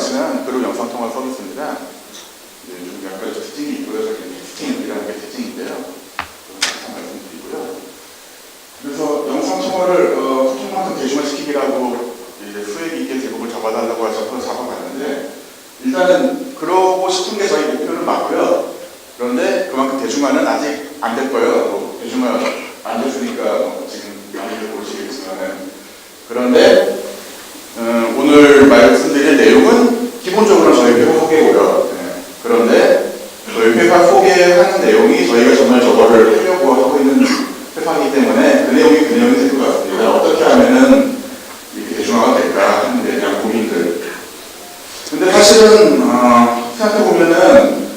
가치는 그룹 영상통화 서비스입니다. 요즘 몇 가지 특징이 있고요. 저기 특징이라는 게 특징인데요. 항상 말씀드리고요. 그래서 영상통화를 쿠폰만큼 대중화시키기라고 이제 수익 있게 제목을 잡아달라고 하셔서 잡아봤는데, 일단은 그러고 싶은 게 저희 목표는 맞고요. 그런데 그만큼 대중화는 아직 안 될 거예요. 대중화 안 됐으니까 지금 많이들 모르시겠지만은. 그런데 오늘 말씀드릴 내용은 기본적으로 저희 회사 소개고요. 네. 그런데 저희 회사 소개하는 내용이 저희가 정말 저거를 하려고 하고 있는 회사이기 때문에 그 내용이 될 것 같습니다. 어떻게 하면은 이렇게 대중화가 될까 하는 데 대한 고민들. 근데 사실은 생각해보면은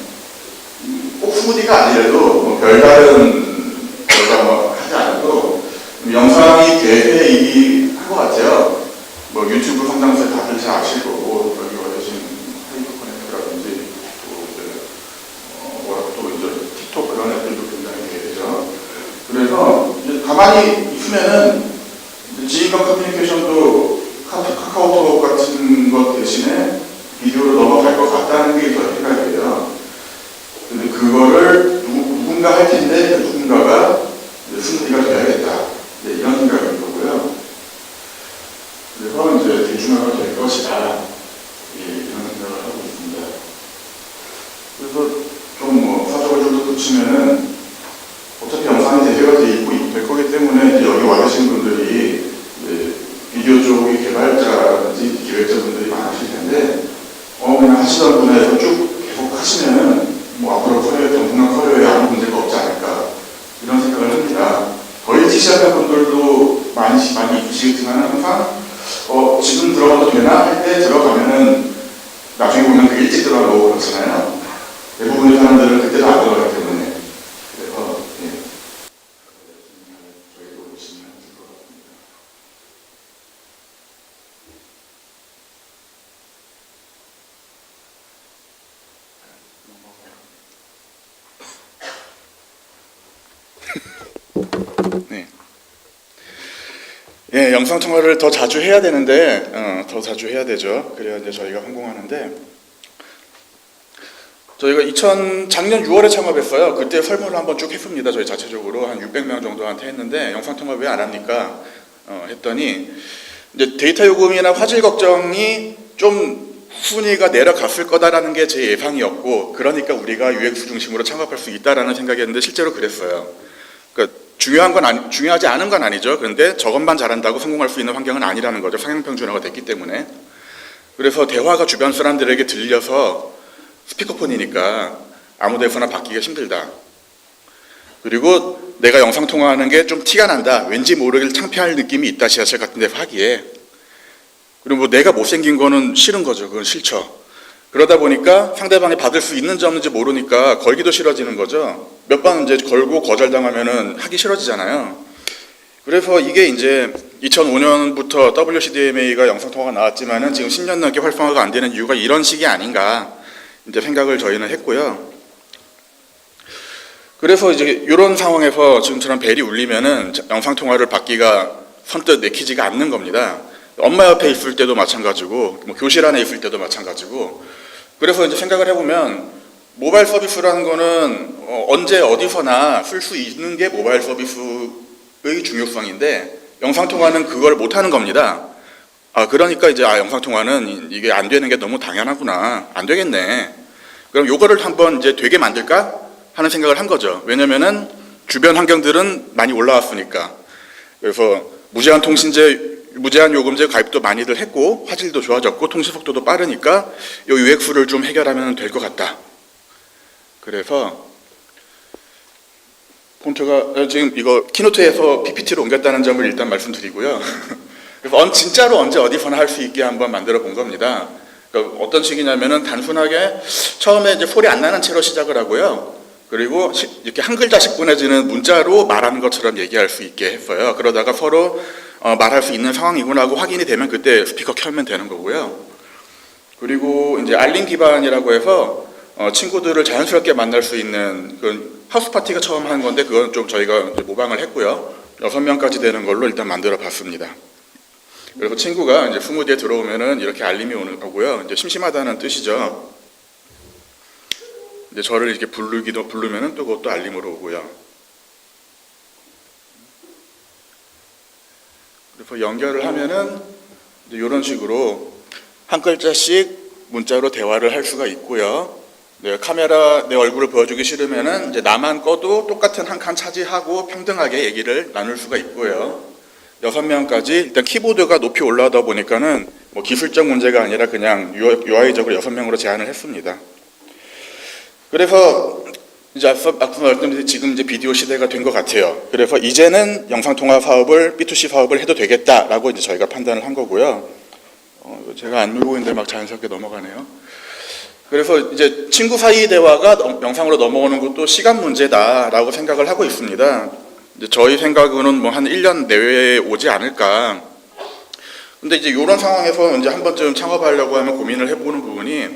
꼭 스무디가 아니래도 뭐 별다른 결과 하지 않아도 영상이 대세이기 한 것 같아요. 뭐 유튜브 성장세 다들 잘 아실 거고, 여기 와 계신 하이퍼커넥트라든지 또 이제 틱톡 그런 애들도 굉장히 되죠. 그래서 이제 가만히 있으면은 지인간 커뮤니케이션도 카카오톡 같은 것 대신에 비디오로 넘어갈 것 같다는 게 저희 생각이에요. 근데 그거를 누군가 할 텐데 누군가가 스무디가 돼야겠다. 이런 생각인 거고요. 그래서 이제 대중화가 될 것이다. 이런 생각을 하고 있습니다. 그래서 좀 뭐 사적을 좀 더 붙이면은 어차피 영상이 대세가 될 거기 때문에 이제 여기 와 계신 분들이 비디오 쪽의 개발자라든지 기획자분들이 많으실 텐데 그냥 하시던 분야에서 쭉 계속 하시면은 뭐 앞으로 당분간 커리어에 아무 문제가 없지 않을까 이런 생각을 합니다. 더 일찍 시작한 분들도 많이 있으시겠지만 항상 지금 들어가도 되나 할 때 들어가면은 나중에 보면 그 일찍 들어가고 그렇잖아요. 대부분의 사람들은 그때도 안 들어가기 때문에. 그래서 저희도 보시면 될 것 같습니다. 네. 예, 영상 통화를 더 자주 해야 되는데, 더 자주 해야 되죠. 그래야 이제 저희가 성공하는데, 저희가 작년 6월에 창업했어요. 그때 설문을 한번 쭉 했습니다. 저희 자체적으로 한 600명 정도한테 했는데, 영상 통화 왜 안 합니까? 했더니, 이제 데이터 요금이나 화질 걱정이 좀 순위가 내려갔을 거다라는 게 제 예상이었고, 그러니까 우리가 UX 중심으로 창업할 수 있다라는 생각이었는데, 실제로 그랬어요. 그러니까 중요하지 않은 건 아니죠. 그런데 저것만 잘한다고 성공할 수 있는 환경은 아니라는 거죠. 상향평준화가 됐기 때문에. 그래서 대화가 주변 사람들에게 들려서 스피커폰이니까 아무 데서나 받기가 힘들다. 그리고 내가 영상 통화하는 게 좀 티가 난다. 왠지 모르게 창피할 느낌이 있다. 지하철 같은 데서 하기에. 그리고 뭐 내가 못생긴 거는 싫은 거죠. 그건 싫죠. 그러다 보니까 상대방이 받을 수 있는지 없는지 모르니까 걸기도 싫어지는 거죠. 몇 번 이제 걸고 거절당하면은 하기 싫어지잖아요. 그래서 이게 이제 2005년부터 WCDMA가 영상통화가 나왔지만은 지금 10년 넘게 활성화가 안 되는 이유가 이런 식이 아닌가 이제 생각을 저희는 했고요. 그래서 이제 이런 상황에서 지금처럼 벨이 울리면은 영상통화를 받기가 선뜻 내키지가 않는 겁니다. 엄마 옆에 있을 때도 마찬가지고, 뭐 교실 안에 있을 때도 마찬가지고. 그래서 이제 생각을 해보면 모바일 서비스라는 거는 언제 어디서나 쓸 수 있는 게 모바일 서비스의 중요성인데 영상통화는 그걸 못하는 겁니다. 그러니까 이제 영상통화는 이게 안 되는 게 너무 당연하구나. 안 되겠네. 그럼 요거를 한번 이제 되게 만들까 하는 생각을 한 거죠. 왜냐면은 주변 환경들은 많이 올라왔으니까. 그래서 무제한 요금제 가입도 많이들 했고 화질도 좋아졌고 통신 속도도 빠르니까 이 UX를 좀 해결하면 될 것 같다. 그래서 폰트가 지금 이거 키노트에서 PPT로 옮겼다는 점을 일단 말씀드리고요. 그래서 진짜로 언제 어디서나 할 수 있게 한번 만들어 본 겁니다. 그러니까 어떤 식이냐면은 단순하게 처음에 이제 소리 안 나는 채로 시작을 하고요. 그리고 이렇게 한 글자씩 보내지는 문자로 말하는 것처럼 얘기할 수 있게 했어요. 그러다가 서로 말할 수 있는 상황이구나 하고 확인이 되면 그때 스피커 켜면 되는 거고요. 그리고 이제 알림 기반이라고 해서 친구들을 자연스럽게 만날 수 있는 그 하우스 파티가 처음 한 건데 그건 좀 저희가 이제 모방을 했고요. 6명까지 되는 걸로 일단 만들어 봤습니다. 그래서 친구가 이제 스무디에 들어오면은 이렇게 알림이 오고요. 이제 심심하다는 뜻이죠. 이제 저를 이렇게 부르면은 또 그것도 알림으로 오고요. 그래서 연결을 하면은 이제 이런 식으로 한 글자씩 문자로 대화를 할 수가 있고요. 네, 카메라 내 얼굴을 보여주기 싫으면은 이제 나만 꺼도 똑같은 한 칸 차지하고 평등하게 얘기를 나눌 수가 있고요. 6명까지 일단 키보드가 높이 올라가다 보니까는 뭐 기술적 문제가 아니라 그냥 UI적으로 6명으로 제한을 했습니다. 그래서 이제 앞서 말씀드린 지금 이제 비디오 시대가 된 것 같아요. 그래서 이제는 영상통화 사업을 B2C 사업을 해도 되겠다라고 이제 저희가 판단을 한 거고요. 제가 안 누르고 있는데 막 자연스럽게 넘어가네요. 그래서 이제 친구 사이 대화가 영상으로 넘어오는 것도 시간 문제다라고 생각을 하고 있습니다. 이제 저희 생각으로는 뭐 한 1년 내외에 오지 않을까. 근데 이제 이런 상황에서 이제 한 번쯤 창업하려고 하면 고민을 해보는 부분이,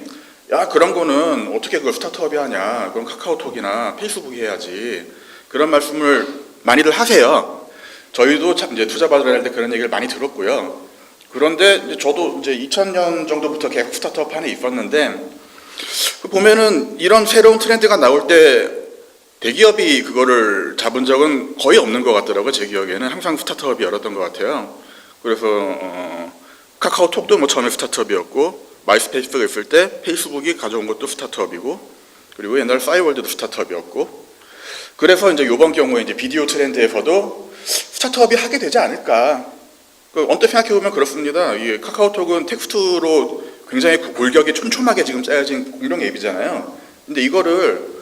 야, 그런 거는 어떻게 그걸 스타트업이 하냐. 그건 카카오톡이나 페이스북이 해야지. 그런 말씀을 많이들 하세요. 저희도 이제 투자 받으러 할 때 그런 얘기를 많이 들었고요. 그런데 이제 저도 이제 2000년 정도부터 계속 스타트업 안에 있었는데, 보면은 이런 새로운 트렌드가 나올 때 대기업이 그거를 잡은 적은 거의 없는 것 같더라고요. 제 기억에는 항상 스타트업이 열었던 것 같아요. 그래서 카카오톡도 뭐 처음에 스타트업이었고, 마이스페이스가 있을 때 페이스북이 가져온 것도 스타트업이고, 그리고 옛날 싸이월드도 스타트업이었고, 그래서 이제 이번 경우에 이제 비디오 트렌드에서도 스타트업이 하게 되지 않을까. 언뜻 생각해 보면 그렇습니다. 이 카카오톡은 텍스트로 굉장히 골격이 촘촘하게 지금 짜여진 공룡 앱이잖아요. 근데 이거를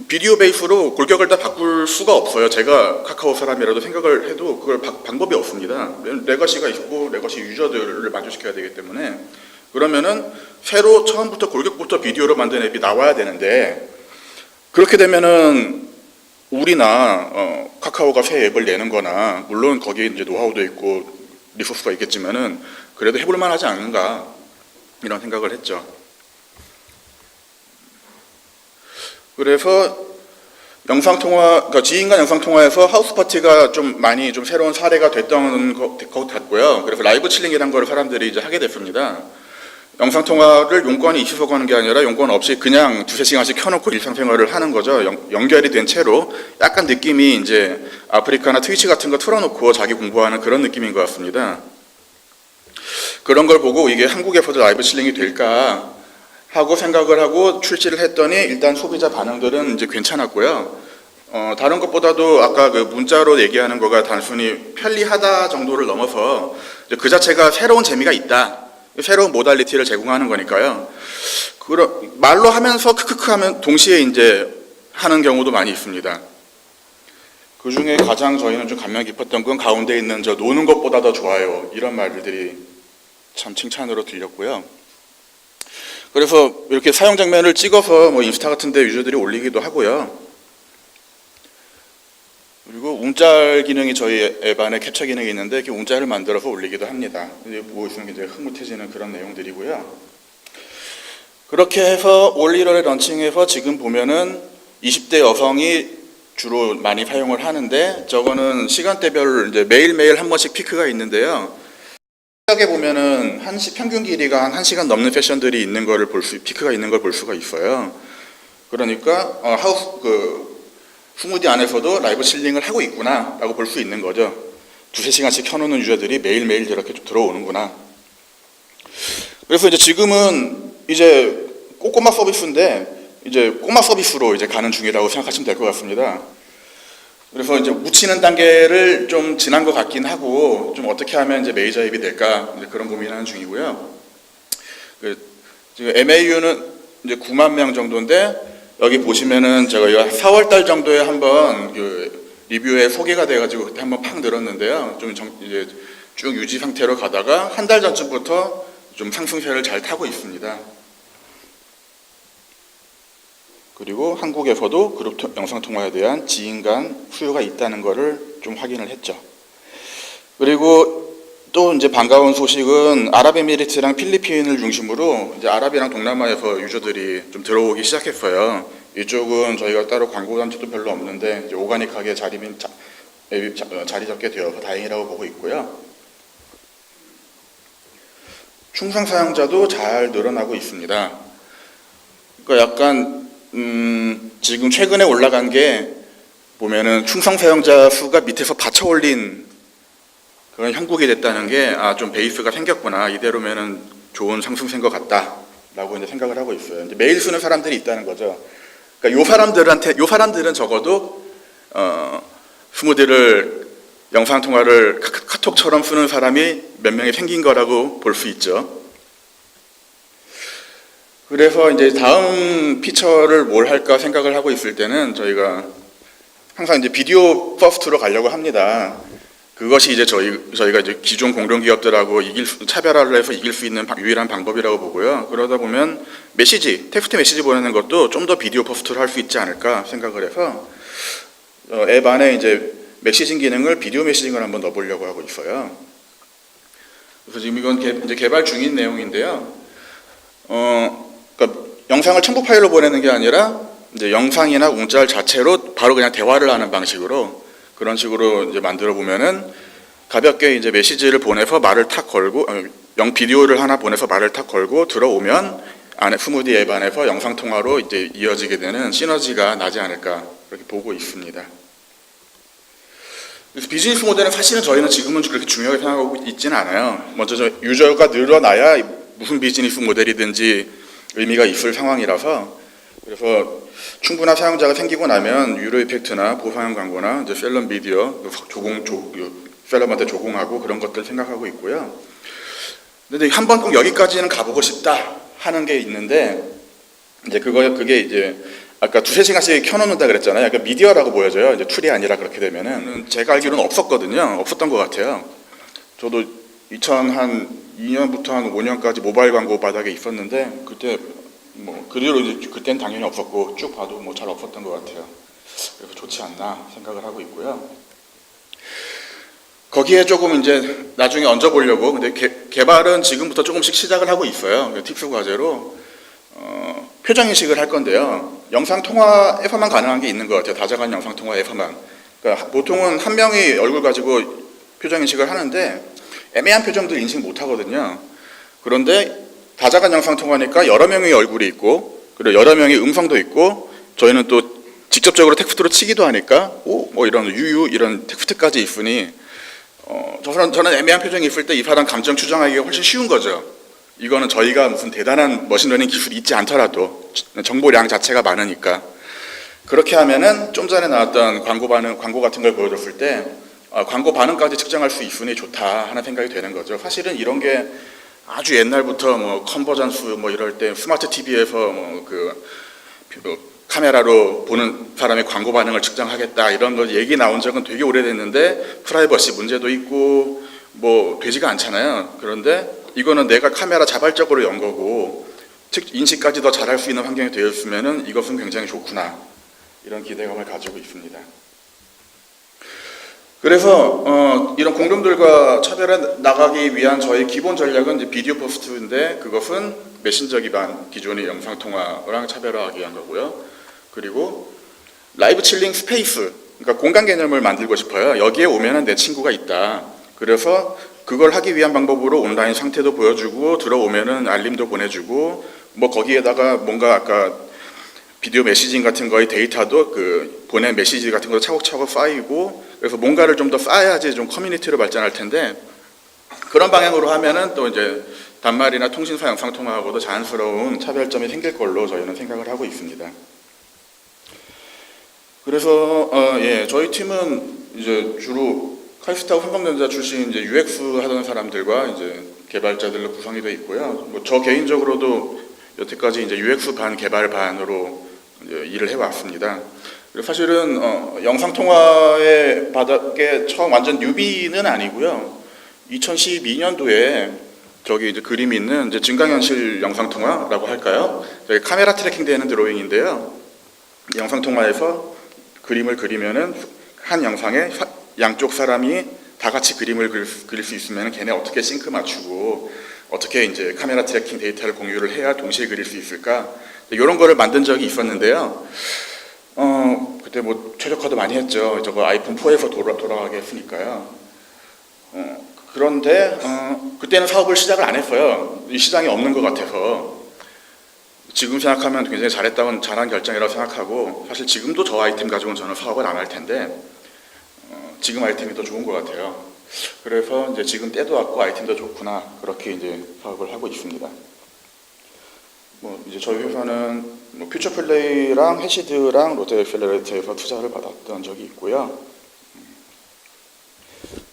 비디오 베이스로 골격을 다 바꿀 수가 없어요. 제가 카카오 사람이라도 생각을 해도 그걸 방법이 없습니다. 레거시가 있고 레거시 유저들을 만족시켜야 되기 때문에. 그러면은 새로 처음부터 골격부터 비디오로 만든 앱이 나와야 되는데, 그렇게 되면은 우리나 카카오가 새 앱을 내는 거나, 물론 거기에 이제 노하우도 있고 리소스가 있겠지만은 그래도 해볼 만하지 않은가, 이런 생각을 했죠. 그래서 그러니까 지인 간 영상통화에서 하우스 파티가 좀 많이 좀 새로운 사례가 됐던 것 같고요. 그래서 라이브 칠링이라는 걸 사람들이 이제 하게 됐습니다. 영상통화를 용건이 있어서 하는 게 아니라 용건 없이 그냥 2-3시간씩 켜놓고 일상생활을 하는 거죠. 연결이 된 채로. 약간 느낌이 이제 아프리카나 트위치 같은 거 틀어놓고 자기 공부하는 그런 느낌인 것 같습니다. 그런 걸 보고 이게 한국에서도 라이브 칠링이 될까 하고 생각을 하고 출시를 했더니 일단 소비자 반응들은 이제 괜찮았고요. 다른 것보다도 아까 그 문자로 얘기하는 거가 단순히 편리하다 정도를 넘어서 그 자체가 새로운 재미가 있다. 새로운 모달리티를 제공하는 거니까요. 말로 하면서 크크크 하면 동시에 이제 하는 경우도 많이 있습니다. 그 중에 가장 저희는 좀 감명 깊었던 건 가운데 있는 저 노는 것보다 더 좋아요. 이런 말들이 참 칭찬으로 들렸고요. 그래서 이렇게 사용 장면을 찍어서 뭐 인스타 같은 데 유저들이 올리기도 하고요. 그리고 움짤 기능이 저희 앱 안에 캡처 기능이 있는데 이렇게 움짤을 만들어서 올리기도 합니다. 보고 있으면 이제 흐뭇해지는 그런 내용들이고요. 그렇게 해서 올 1월에 런칭해서 지금 보면은 20대 여성이 주로 많이 사용을 하는데, 저거는 시간대별 이제 매일매일 한 번씩 피크가 있는데요. 시각에 보면은 평균 길이가 한 1시간 넘는 패션들이 있는 거를 피크가 있는 걸 볼 수가 있어요. 그러니까 스무디 안에서도 라이브 칠링을 하고 있구나 라고 볼 수 있는 거죠. 2-3시간씩 켜놓는 유저들이 매일매일 이렇게 들어오는구나. 그래서 이제 지금은 이제 꼬꼬마 서비스인데 이제 꼬마 서비스로 이제 가는 중이라고 생각하시면 될 것 같습니다. 그래서 이제 묻히는 단계를 좀 지난 것 같긴 하고, 좀 어떻게 하면 이제 메이저 앱이 될까, 이제 그런 고민하는 중이고요. 지금 MAU는 이제 9만 명 정도인데, 여기 보시면은 제가 4월달 정도에 한번 리뷰에 소개가 돼가지고 그때 한번 팍 늘었는데요. 좀 이제 쭉 유지 상태로 가다가 한 달 전쯤부터 좀 상승세를 잘 타고 있습니다. 그리고 한국에서도 그룹 영상통화에 대한 지인 간 수요가 있다는 것을 좀 확인을 했죠. 그리고 또 이제 반가운 소식은 아랍에미리트랑 필리핀을 중심으로 이제 아랍이랑 동남아에서 유저들이 좀 들어오기 시작했어요. 이쪽은 저희가 따로 광고 단체도 별로 없는데 이제 오가닉하게 자리 잡게 되어서 다행이라고 보고 있고요. 충성 사용자도 잘 늘어나고 있습니다. 그러니까 약간 지금 최근에 올라간 게 보면은 충성 사용자 수가 밑에서 받쳐 올린 그런 형국이 됐다는 게 좀 베이스가 생겼구나. 이대로면은 좋은 상승세인 것 같다라고 이제 생각을 하고 있어요. 이제 메일 쓰는 사람들이 있다는 거죠. 그러니까 요 사람들은 적어도 스무디를 영상 통화를 카톡처럼 쓰는 사람이 몇 명이 생긴 거라고 볼 수 있죠. 그래서 이제 다음 피처를 뭘 할까 생각을 하고 있을 때는 저희가 항상 이제 비디오 퍼스트로 가려고 합니다. 그것이 이제 저희가 이제 기존 공룡 기업들하고 차별화를 해서 이길 수 있는 유일한 방법이라고 보고요. 그러다 보면 텍스트 메시지 보내는 것도 좀 더 비디오 퍼스트로 할 수 있지 않을까 생각을 해서 앱 안에 이제 메시징 기능을 비디오 메시징을 한번 넣어보려고 하고 있어요. 그래서 지금 이건 이제 개발 중인 내용인데요. 그러니까 영상을 첨부 파일로 보내는 게 아니라 이제 영상이나 문자 자체로 바로 그냥 대화를 하는 방식으로 그런 식으로 이제 만들어 보면은 가볍게 이제 메시지를 보내서 말을 탁 걸고 비디오를 하나 보내서 말을 탁 걸고 들어오면 안에 스무디 앱 안에서 영상 통화로 이제 이어지게 되는 시너지가 나지 않을까 그렇게 보고 있습니다. 그래서 비즈니스 모델은 사실은 저희는 지금은 그렇게 중요하게 생각하고 있지는 않아요. 먼저 유저가 늘어나야 무슨 비즈니스 모델이든지 의미가 있을 상황이라서 그래서 충분한 사용자가 생기고 나면 유료 이펙트나 보상형 광고나 이제 셀럽 미디어 셀럽한테 조공하고 그런 것들 생각하고 있고요. 근데 한번 꼭 여기까지는 가보고 싶다 하는 게 있는데 이제 그게 이제 아까 2-3시간씩 켜놓는다 그랬잖아요. 약간 미디어라고 보여져요. 이제 툴이 아니라 그렇게 되면은 제가 알기로는 없었던 것 같아요. 저도 2002년부터 한 5년까지 모바일 광고 바닥에 있었는데 그때 그 뒤로 이제 그땐 당연히 없었고 쭉 봐도 잘 없었던 것 같아요. 그래서 좋지 않나 생각을 하고 있고요. 거기에 조금 이제 나중에 얹어보려고 근데 개발은 지금부터 조금씩 시작을 하고 있어요. 팁스 과제로 표정 인식을 할 건데요. 영상 통화에서만 가능한 게 있는 것 같아요. 다자간 영상 통화에서만. 그러니까 보통은 한 명이 얼굴 가지고 표정 인식을 하는데 애매한 표정들 인식 못 하거든요. 그런데 다자간 영상 통화니까 여러 명의 얼굴이 있고 그리고 여러 명의 음성도 있고 저희는 또 직접적으로 텍스트로 치기도 하니까 이런 이런 텍스트까지 있으니 저는 애매한 표정이 있을 때 이 사람 감정 추정하기가 훨씬 쉬운 거죠. 이거는 저희가 무슨 대단한 머신러닝 기술이 있지 않더라도 정보량 자체가 많으니까 그렇게 하면은 좀 전에 나왔던 광고 같은 걸 보여줬을 때 광고 반응까지 측정할 수 있으니 좋다 하는 생각이 되는 거죠. 사실은 이런 게 아주 옛날부터 컨버전스 이럴 때 스마트 TV에서 카메라로 보는 사람의 광고 반응을 측정하겠다 이런 거 얘기 나온 적은 되게 오래됐는데 프라이버시 문제도 있고 되지가 않잖아요. 그런데 이거는 내가 카메라 자발적으로 연 거고 인식까지 더 잘할 수 있는 환경이 되었으면은 이것은 굉장히 좋구나 이런 기대감을 가지고 있습니다. 그래서 이런 공룡들과 차별해 나가기 위한 저희 기본 전략은 이제 비디오 포스트인데 그것은 메신저 기반 기존의 영상 통화랑 차별화하기 위한 거고요. 그리고 라이브 칠링 스페이스, 그러니까 공간 개념을 만들고 싶어요. 여기에 오면은 내 친구가 있다. 그래서 그걸 하기 위한 방법으로 온라인 상태도 보여주고 들어오면은 알림도 보내주고 거기에다가 뭔가 아까 비디오 메시징 같은 거의 데이터도 보낸 메시지 같은 거 차곡차곡 쌓이고 그래서 뭔가를 좀 더 쌓아야지 좀 커뮤니티로 발전할 텐데 그런 방향으로 하면은 또 이제 단말이나 통신사 영상 통화하고도 자연스러운 차별점이 생길 걸로 저희는 생각을 하고 있습니다. 그래서 저희 팀은 이제 주로 칼스타우 삼성전자 출신 이제 UX 하던 사람들과 이제 개발자들로 구성이 되어 있고요. 저 개인적으로도 여태까지 이제 UX 반 개발 반으로 이제 일을 해왔습니다. 그리고 사실은 영상 통화의 바닥에 처음 완전 뉴비는 아니고요. 2012년도에 저기 이제 그림이 있는 이제 증강현실 영상 통화라고 할까요? 저기 카메라 트래킹 되는 드로잉인데요. 영상 통화에서 그림을 그리면은 한 영상에 양쪽 사람이 다 같이 그림을 그릴 수 있으면 걔네 어떻게 싱크 맞추고 어떻게 이제 카메라 트래킹 데이터를 공유를 해야 동시에 그릴 수 있을까 이런 거를 만든 적이 있었는데요. 그때 최적화도 많이 했죠. 저거 아이폰 4에서 돌아가게 했으니까요. 그런데 그때는 사업을 시작을 안 했어요. 이 시장이 없는 것 같아서. 지금 생각하면 굉장히 잘한 결정이라고 생각하고, 사실 지금도 저 아이템 가지고는 저는 사업을 안 할 텐데 지금 아이템이 더 좋은 것 같아요. 그래서 이제 지금 때도 왔고 아이템도 좋구나, 그렇게 이제 사업을 하고 있습니다. 뭐 이제 저희 회사는 뭐 퓨처플레이랑 해시드랑 롯데엑셀러레이터에서 투자를 받았던 적이 있고요.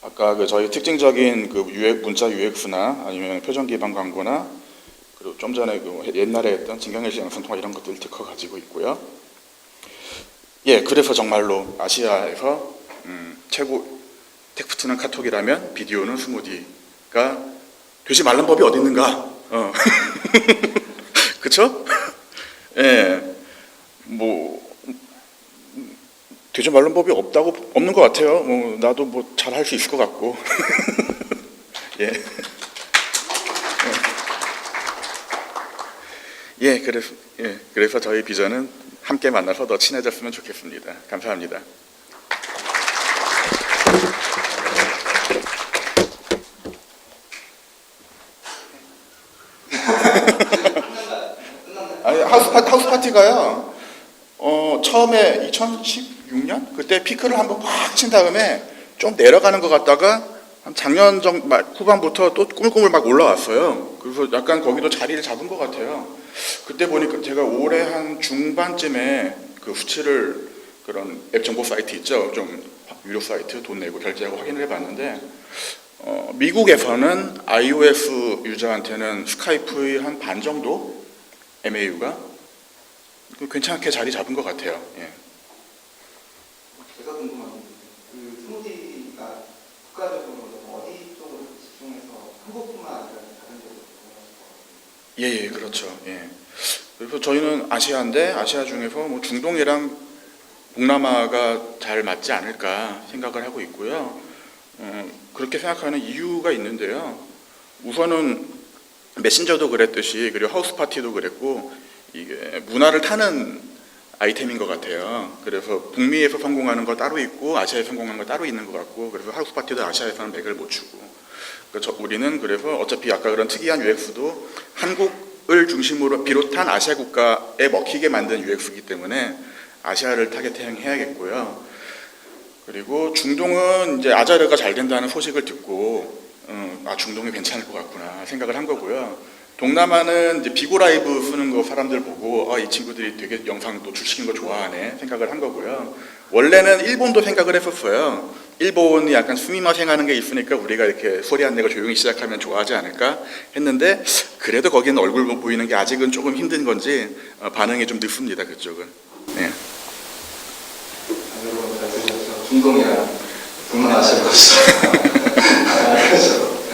아까 그 저희 특징적인 그 문자 UX나 아니면 표정 기반 광고나, 그리고 좀 전에 그 옛날에 했던 진경일시 영상통화 이런 것들 특허 가지고 있고요. 예, 그래서 정말로 아시아에서 최고 텍스트는 카톡이라면 비디오는 스무디가 되지 말란 법이 어디 있는가? 그쵸? 예, 뭐 되지 말란 법이 없는 것 같아요. 뭐 나도 뭐 잘할 수 있을 것 같고. 예. 예, 그래서 저희 비전은 함께 만나서 더 친해졌으면 좋겠습니다. 감사합니다. 아니, 하우스 파티가요. 처음에 2016년 그때 피크를 한번 팍 친 다음에 좀 내려가는 것 같다가 한 작년 후반부터 또 꾸물꾸물 막 올라왔어요. 그래서 약간 거기도 자리를 잡은 것 같아요. 그때 보니까 제가 올해 한 중반쯤에 그 수치를, 그런 앱 정보 사이트 있죠, 좀 유료 사이트 돈 내고 결제하고 확인을 해봤는데 미국에서는 iOS 유저한테는 스카이프의 한 반 정도 MAU가 괜찮게 자리 잡은 것 같아요. 예. 제가 궁금한 게 그 스무디가 국가적으로 어디 쪽으로 집중해서 한국뿐만 아니라 다른 데도 공유하실 것 같아요. 예, 그렇죠. 예. 그래서 저희는 아시아인데 아시아 중에서 뭐 중동이랑 동남아가 잘 맞지 않을까 생각을 하고 있고요. 그렇게 생각하는 이유가 있는데요. 우선은 메신저도 그랬듯이, 그리고 하우스 파티도 그랬고, 이게 문화를 타는 아이템인 것 같아요. 그래서 북미에서 성공하는 거 따로 있고 아시아에서 성공하는 거 따로 있는 것 같고, 그래서 하우스 파티도 아시아에서는 맥을 못 추고, 우리는 그래서 어차피 아까 그런 특이한 UX도 한국을 중심으로 비롯한 아시아 국가에 먹히게 만든 UX이기 때문에 아시아를 타겟팅해야겠고요. 그리고 중동은 이제 아자르가 잘 된다는 소식을 듣고 중동이 괜찮을 것 같구나 생각을 한 거고요. 동남아는 이제 비고 라이브 쓰는 거 사람들 보고 이 친구들이 되게 영상 노출시키는 거 좋아하네 생각을 한 거고요. 원래는 일본도 생각을 했었어요. 일본이 약간 스미마생 하는 게 있으니까 우리가 이렇게 소리 안 내고 조용히 시작하면 좋아하지 않을까 했는데, 그래도 거기는 얼굴 보이는 게 아직은 조금 힘든 건지 반응이 좀 늦습니다. 그쪽은. 네. 여러분 잘 들으셨죠? 중동이랑 동남아시아 것이다. 그렇죠.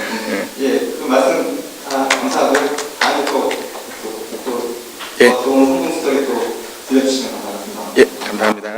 예, 그 말씀 다 감사하고 다음에 또 좋은 성공 스토리 또 들려주시면 감사하겠습니다. 예, 감사합니다.